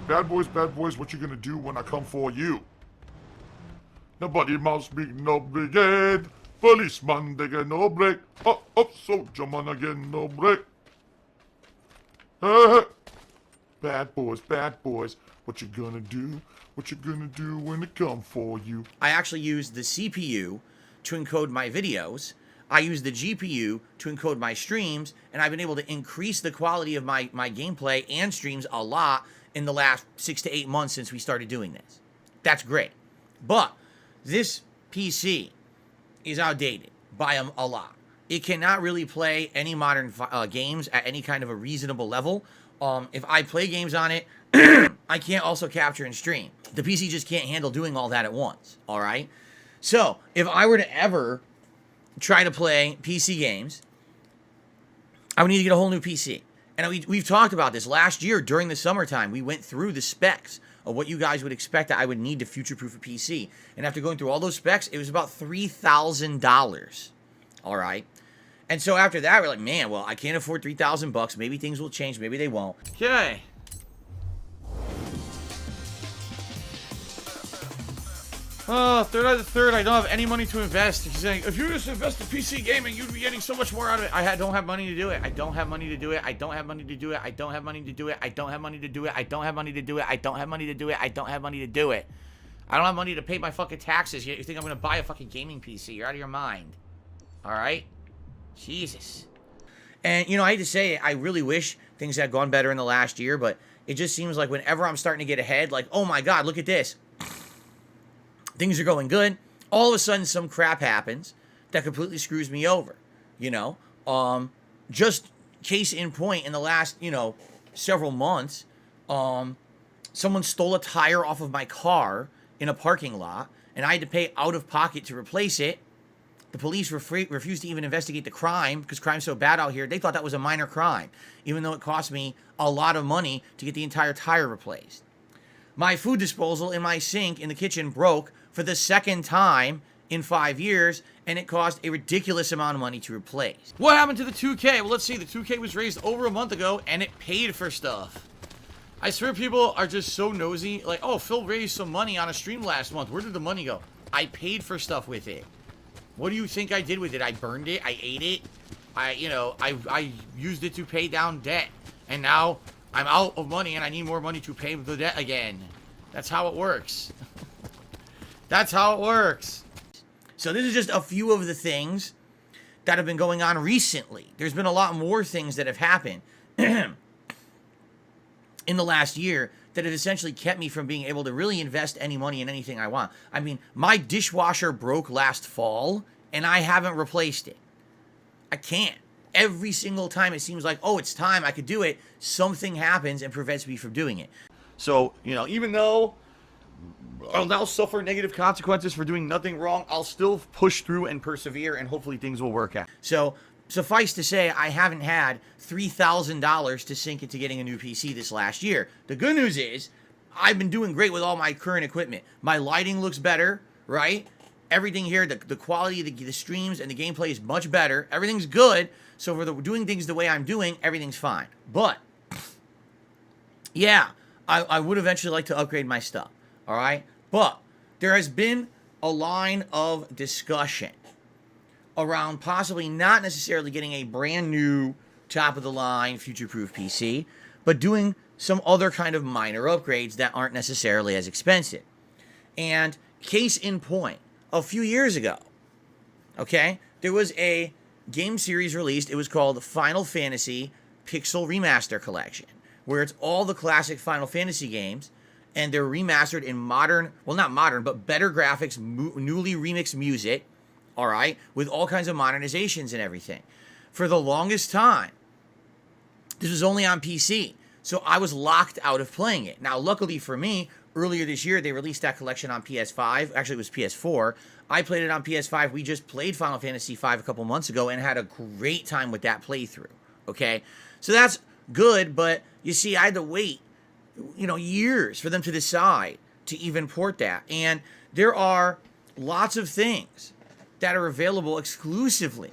bad boys, what you gonna do when I come for you? Nobody must be no brigade. Policeman, they get no break. Oh, soldier man again, no break. Bad boys, what you gonna do? What you gonna do when they come for you? I actually use the CPU to encode my videos. I use the GPU to encode my streams, and I've been able to increase the quality of my gameplay and streams a lot in the last 6 to 8 months since we started doing this. That's great. But this PC is outdated by a lot. It cannot really play any modern games at any kind of a reasonable level. If I play games on it, I can't also capture and stream. The PC just can't handle doing all that at once, all right? So, if I were to ever try to play PC games, I would need to get a whole new PC. And we've talked about this. Last year, during the summertime, we went through the specs of what you guys would expect that I would need to future-proof a PC. And after going through all those specs, it was about $3,000, all right? And so after that, we're like, man, well, I can't afford $3,000. Maybe things will change. Maybe they won't. Okay. Third out of the third, I don't have any money to invest. He's saying, if you just invest in PC gaming, you'd be getting so much more out of it. I don't have money to do it. I don't have money to do it. I don't have money to do it. I don't have money to do it. I don't have money to do it. I don't have money to do it. I don't have money to do it. I don't have money to do it. I don't have money to pay my fucking taxes. You think I'm going to buy a fucking gaming PC? You're out of your mind. All right? Jesus. And, you know, I hate to say it, I really wish things had gone better in the last year, but it just seems like whenever I'm starting to get ahead, like, oh my God, look at this. Things are going good. All of a sudden, some crap happens that completely screws me over, you know? Just case in point, in the last, you know, several months, someone stole a tire off of my car in a parking lot, and I had to pay out of pocket to replace it. The police refused to even investigate the crime because crime's so bad out here. They thought that was a minor crime, even though it cost me a lot of money to get the entire tire replaced. My food disposal in my sink in the kitchen broke for the second time in 5 years, and it cost a ridiculous amount of money to replace. What happened to the 2K? Well, let's see. The 2K was raised over a month ago, and it paid for stuff. I swear people are just so nosy. Like, oh, Phil raised some money on a stream last month. Where did the money go? I paid for stuff with it. What do you think I did with it? I burned it. I ate it. I used it to pay down debt. And now I'm out of money and I need more money to pay the debt again. That's how it works. That's how it works. So this is just a few of the things that have been going on recently. There's been a lot more things that have happened in the last year that have essentially kept me from being able to really invest any money in anything I want. I mean, my dishwasher broke last fall, and I haven't replaced it. I can't. Every single time it seems like, oh, it's time, I could do it, something happens and prevents me from doing it. So, you know, even though I'll now suffer negative consequences for doing nothing wrong, I'll still push through and persevere, and hopefully things will work out. So, suffice to say, I haven't had $3,000 to sink into getting a new PC this last year. The good news is, I've been doing great with all my current equipment. My lighting looks better, right? Everything here, the quality of the streams and the gameplay is much better. Everything's good. So for doing things the way I'm doing, everything's fine. But, yeah, I would eventually like to upgrade my stuff, all right? But there has been a line of discussion around possibly not necessarily getting a brand new top-of-the-line future-proof PC, but doing some other kind of minor upgrades that aren't necessarily as expensive. And case in point, a few years ago, okay, there was a game series released. It was called Final Fantasy Pixel Remaster Collection, where it's all the classic Final Fantasy games, and they're remastered in modern, well, not modern, but better graphics, newly remixed music, all right, with all kinds of modernizations and everything. For the longest time, this was only on PC, so I was locked out of playing it. Now, luckily for me, earlier this year, they released that collection on PS5. Actually, it was PS4. I played it on PS5. We just played Final Fantasy V a couple months ago and had a great time with that playthrough, okay? So that's good, but you see, I had to wait, you know, years for them to decide to even port that. And there are lots of things that are available exclusively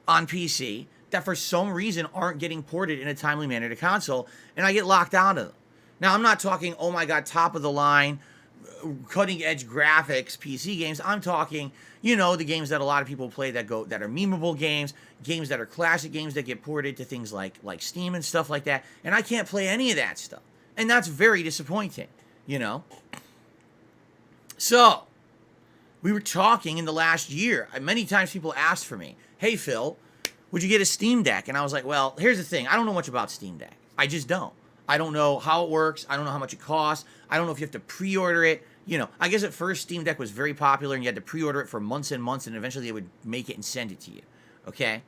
on PC that for some reason aren't getting ported in a timely manner to console, and I get locked out of them. Now, I'm not talking, oh my God, top of the line, cutting edge graphics PC games. I'm talking, you know, the games that a lot of people play that are memeable games that are classic games that get ported to things like Steam and stuff like that. And I can't play any of that stuff. And that's very disappointing, you know? So, we were talking in the last year. Many times people asked for me, hey, Phil, would you get a Steam Deck? And I was like, well, here's the thing. I don't know much about Steam Deck. I just don't. I don't know how it works. I don't know how much it costs. I don't know if you have to pre-order it. You know, I guess at first Steam Deck was very popular and you had to pre-order it for months and months and eventually they would make it and send it to you. Okay?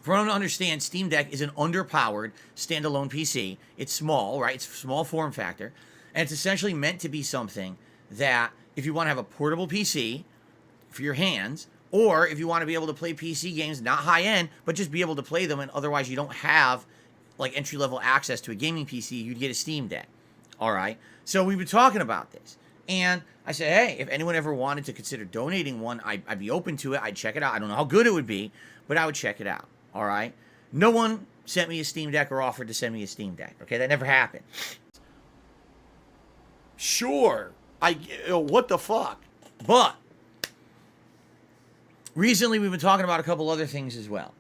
For everyone to understand, Steam Deck is an underpowered standalone PC. It's small, right? It's a small form factor. And it's essentially meant to be something that if you want to have a portable PC for your hands, or if you want to be able to play PC games, not high-end, but just be able to play them and otherwise you don't have like entry-level access to a gaming PC, you'd get a Steam Deck. All right? So we've been talking about this. And I said, hey, if anyone ever wanted to consider donating one, I'd be open to it. I'd check it out. I don't know how good it would be, but I would check it out. All right? No one sent me a Steam Deck or offered to send me a Steam Deck. Okay? That never happened. Sure. What the fuck? But recently we've been talking about a couple other things as well.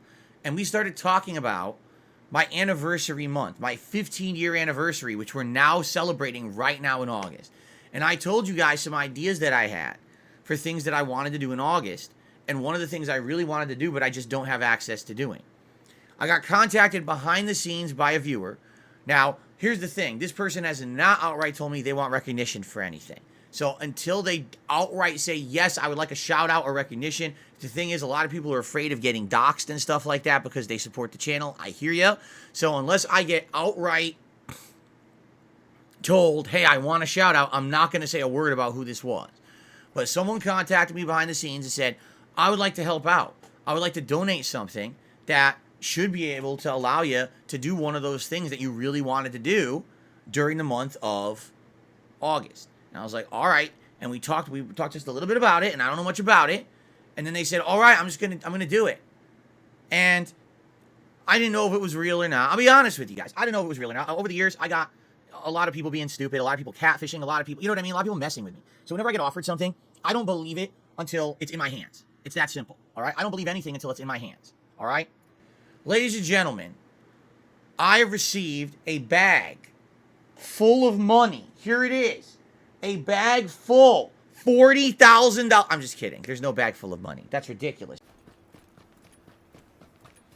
And we started talking about my anniversary month, my 15-year anniversary, which we're now celebrating right now in August. And I told you guys some ideas that I had for things that I wanted to do in August. And one of the things I really wanted to do, but I just don't have access to doing. I got contacted behind the scenes by a viewer. Now, here's the thing. This person has not outright told me they want recognition for anything. So until they outright say, yes, I would like a shout out or recognition. The thing is, a lot of people are afraid of getting doxxed and stuff like that because they support the channel. I hear you. So unless I get outright told, hey, I want a shout out, I'm not going to say a word about who this was. But someone contacted me behind the scenes and said, I would like to help out. I would like to donate something that should be able to allow you to do one of those things that you really wanted to do during the month of August. And I was like, all right. And we talked just a little bit about it, and I don't know much about it. And then they said, all right, I'm gonna do it. And I didn't know if it was real or not. I'll be honest with you guys. I didn't know if it was real or not. Over the years, I got a lot of people being stupid, a lot of people catfishing, a lot of people, you know what I mean? A lot of people messing with me. So whenever I get offered something, I don't believe it until it's in my hands. It's that simple, all right? I don't believe anything until it's in my hands, all right? Ladies and gentlemen, I have received a bag full of money. Here it is. A bag full. $40,000. I'm just kidding. There's no bag full of money. That's ridiculous.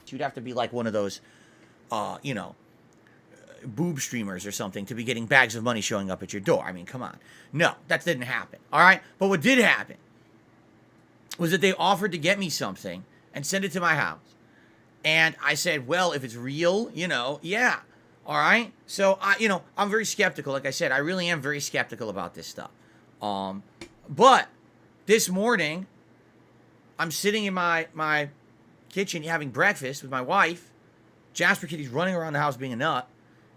You'd have to be like one of those, boob streamers or something to be getting bags of money showing up at your door. I mean, come on. No, that didn't happen. All right? But what did happen was that they offered to get me something and send it to my house. And I said, well, if it's real, yeah. All right? So, I'm very skeptical. Like I said, I really am very skeptical about this stuff. But this morning, I'm sitting in my kitchen having breakfast with my wife. Jasper Kitty's running around the house being a nut.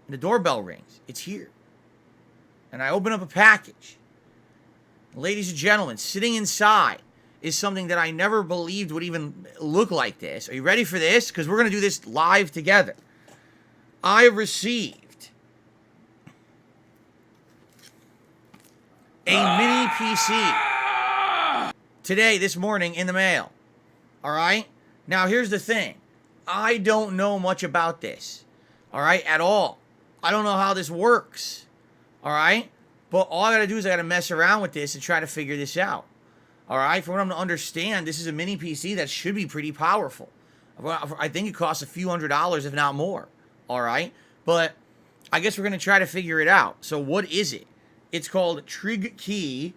And the doorbell rings. It's here. And I open up a package. Ladies and gentlemen, sitting inside is something that I never believed would even look like this. Are you ready for this? Because we're going to do this live together. I received a mini PC today, this morning, in the mail. All right? Now, here's the thing. I don't know much about this. All right? At all. I don't know how this works. All right? But all I got to do is I got to mess around with this and try to figure this out. All right? For what I'm to understand, this is a mini PC that should be pretty powerful. I think it costs a few $100s, if not more. All right? But I guess we're going to try to figure it out. So what is it? It's called Trig Key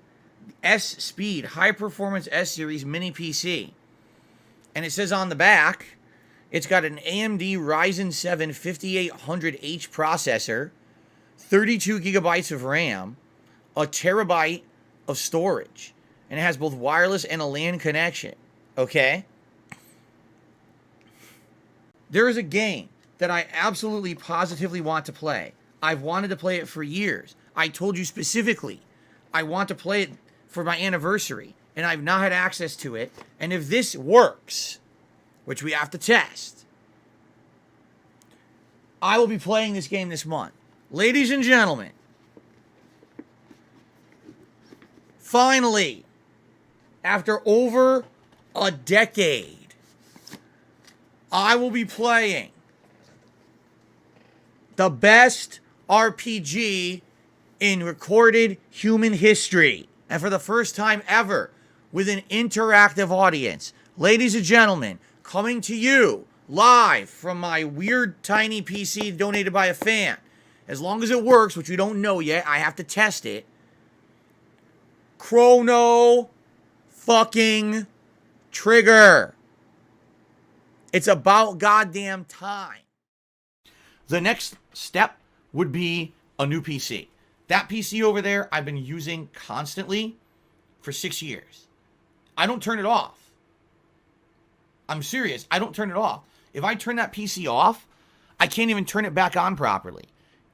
S-Speed High Performance S-Series Mini PC. And it says on the back, it's got an AMD Ryzen 7 5800H processor, 32 gigabytes of RAM, a terabyte of storage. And it has both wireless and a LAN connection. Okay? There is a game that I absolutely positively want to play. I've wanted to play it for years. I told you specifically, I want to play it for my anniversary. And I've not had access to it. And if this works, which we have to test, I will be playing this game this month. ladies and gentlemen, finally, after over a decade, I will be playing the best RPG in recorded human history. And for the first time ever, with an interactive audience. Ladies and gentlemen, coming to you live from my weird tiny PC donated by a fan. As long as it works, which we don't know yet, I have to test it. Chrono fucking Trigger. It's about goddamn time. The next step would be a new PC. That PC over there, I've been using constantly for 6 years. I don't turn it off. I'm serious. I don't turn it off. If I turn that PC off, I can't even turn it back on properly.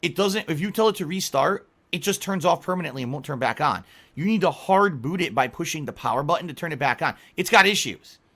It doesn't, if you tell it to restart, it just turns off permanently and won't turn back on. You need to hard boot it by pushing the power button to turn it back on. It's got issues.